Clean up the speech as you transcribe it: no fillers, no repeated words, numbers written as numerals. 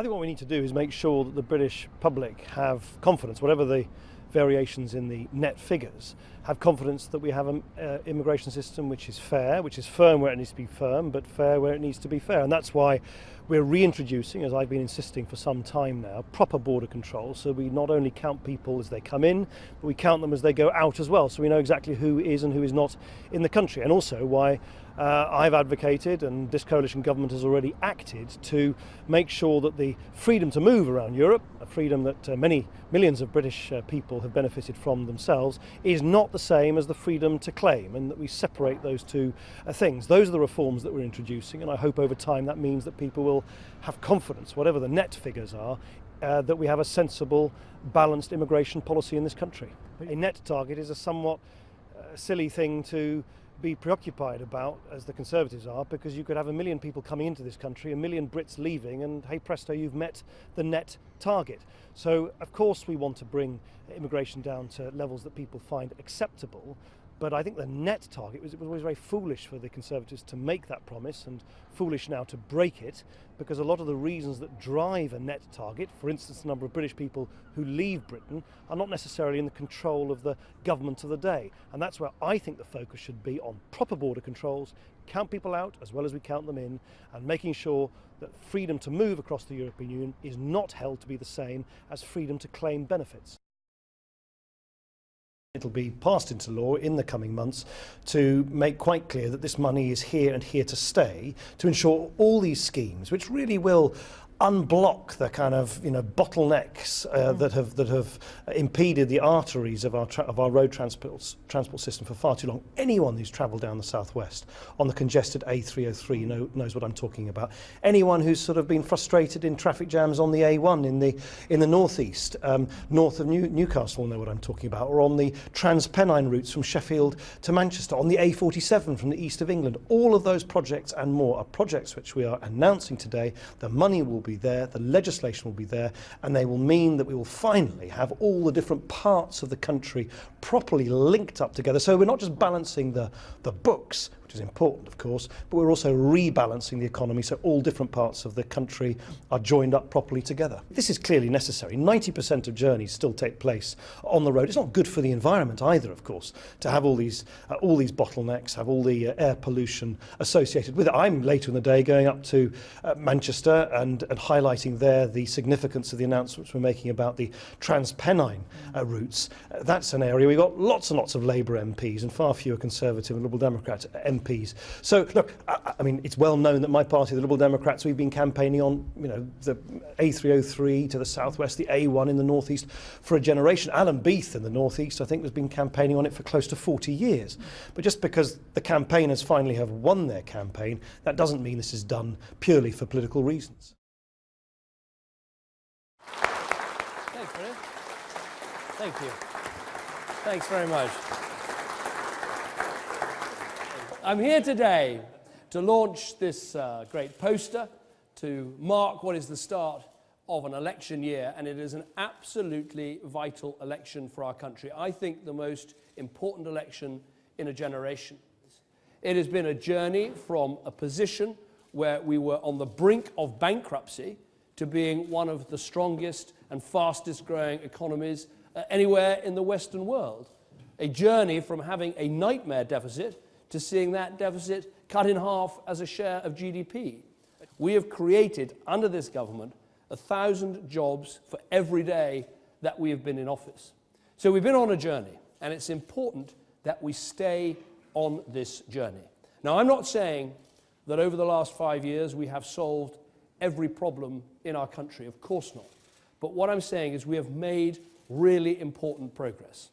I think what we need to do is make sure that the British public have confidence, whatever the variations in the net figures, have confidence that we have an immigration system which is fair, which is firm where it needs to be firm, but fair where it needs to be fair. And that's why we're reintroducing, as I've been insisting for some time now, proper border control. So we not only count people as they come in, but we count them as they go out as well. So we know exactly who is and who is not in the country. And also why I've advocated, and this coalition government has already acted, to make sure that the freedom to move around Europe, a freedom that many millions of British people have benefited from themselves, is not the same as the freedom to claim, and that we separate those two things. Those are the reforms that we're introducing, and I hope over time that means that people will have confidence, whatever the net figures are, that we have a sensible, balanced immigration policy in this country. A net target is a somewhat silly thing to be preoccupied about, as the Conservatives are, because you could have 1 million people coming into this country, 1 million Brits leaving, and hey presto, you've met the net target. So of course we want to bring immigration down to levels that people find acceptable, but I think the net target it was always very foolish for the Conservatives to make that promise, and foolish now to break it, because a lot of the reasons that drive a net target, for instance the number of British people who leave Britain, are not necessarily in the control of the government of the day. And that's where I think the focus should be, on proper border controls, count people out as well as we count them in, and making sure that freedom to move across the European Union is not held to be the same as freedom to claim benefits. It'll be passed into law in the coming months to make quite clear that this money is here and here to stay, to ensure all these schemes, which really will unblock the kind of bottlenecks that have impeded the arteries of our road transport system for far too long. Anyone who's travelled down the southwest on the congested A303 knows what I'm talking about. Anyone who's sort of been frustrated in traffic jams on the A1 in the northeast, north of Newcastle, will know what I'm talking about, or on the Transpennine routes from Sheffield to Manchester, on the A47 from the east of England. All of those projects and more are projects which we are announcing today. The money will be there, the legislation will be there, and they will mean that we will finally have all the different parts of the country properly linked up together. So we're not just balancing the books, which is important of course, but we're also rebalancing the economy so all different parts of the country are joined up properly together. This is clearly necessary. 90% of journeys still take place on the road. It's not good for the environment either, of course, to have all these bottlenecks, have all the air pollution associated with it. I'm later in the day going up to Manchester and highlighting there the significance of the announcements we're making about the Transpennine routes. That's an area we've got lots and lots of Labour MPs and far fewer Conservative and Liberal Democrat MPs. So look, I mean, it's well known that my party, the Liberal Democrats, we've been campaigning on the A303 to the southwest, the A1 in the northeast for a generation. Alan Beith in the northeast, I think, has been campaigning on it for close to 40 years. But just because the campaigners finally have won their campaign, that doesn't mean this is done purely for political reasons. Thanks, Brennan. Thank you. Thanks very much. I'm here today to launch this great poster to mark what is the start of an election year, and it is an absolutely vital election for our country. I think the most important election in a generation. It has been a journey from a position where we were on the brink of bankruptcy to being one of the strongest and fastest growing economies anywhere in the Western world. A journey from having a nightmare deficit to seeing that deficit cut in half as a share of GDP. We have created, under this government, 1,000 jobs for every day that we have been in office. So we've been on a journey, and it's important that we stay on this journey. Now, I'm not saying that over the last 5 years we have solved every problem in our country. Of course not. But what I'm saying is we have made really important progress.